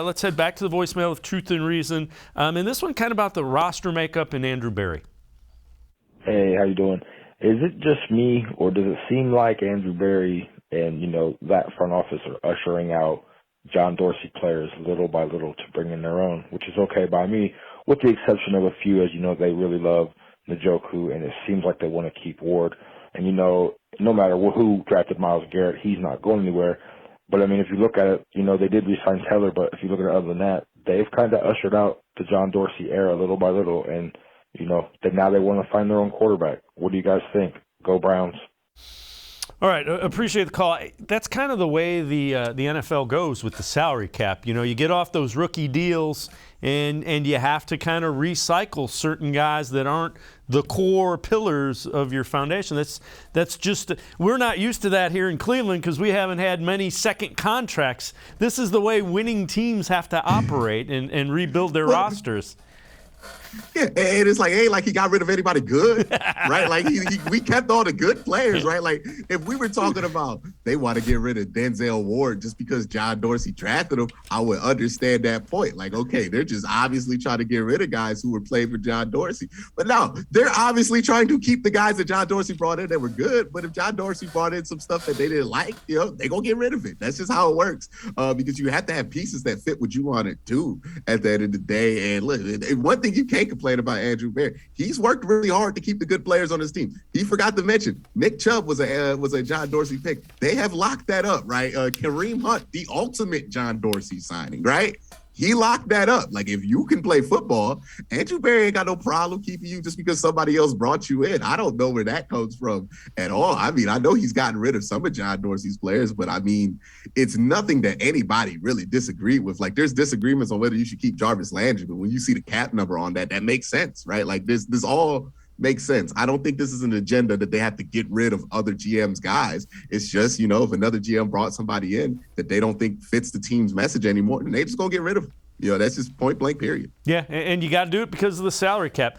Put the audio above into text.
Let's head back to the voicemail of Truth and Reason. And this one kind of about the roster makeup and Andrew Berry. Hey, how you doing? Is it just me, or does it seem like Andrew Berry and, that front office are ushering out John Dorsey players little by little to bring in their own, which is okay by me, with the exception of a few, as they really love Njoku, and it seems like they want to keep Ward. And, no matter who drafted Myles Garrett, he's not going anywhere. But, if you look at it, they did re-sign Taylor, but if you look at it other than that, they've kind of ushered out the John Dorsey era little by little, and, now they want to find their own quarterback. What do you guys think? Go Browns. All right, appreciate the call. That's kind of the way the NFL goes with the salary cap. You get off those rookie deals, and you have to kind of recycle certain guys that aren't the core pillars of your foundation. That's just, we're not used to that here in Cleveland because we haven't had many second contracts. This is the way winning teams have to operate and rebuild their rosters. Yeah, and it's like, hey, like he got rid of anybody good, right? Like we kept all the good players, right? Like if we were talking about they want to get rid of Denzel Ward just because John Dorsey drafted him, I would understand that point. Like, okay, they're just obviously trying to get rid of guys who were playing for John Dorsey. But no, they're obviously trying to keep the guys that John Dorsey brought in that were good. But if John Dorsey brought in some stuff that they didn't like, they're going to get rid of it. That's just how it works because you have to have pieces that fit what you want to do at the end of the day. And look, one thing you can't complain about Andrew Berry. He's worked really hard to keep the good players on his team. He forgot to mention Nick Chubb was a John Dorsey pick. They have locked that up, right? Kareem Hunt, the ultimate John Dorsey signing, right? He locked that up. Like, if you can play football, Andrew Berry ain't got no problem keeping you just because somebody else brought you in. I don't know where that comes from at all. I know he's gotten rid of some of John Dorsey's players, but it's nothing that anybody really disagreed with. Like, there's disagreements on whether you should keep Jarvis Landry, but when you see the cap number on that makes sense, right? Like, this all makes sense. I don't think this is an agenda that they have to get rid of other GM's guys. It's just, if another GM brought somebody in that they don't think fits the team's message anymore, then they just gonna get rid of them. That's just point blank, period. Yeah, and you got to do it because of the salary cap.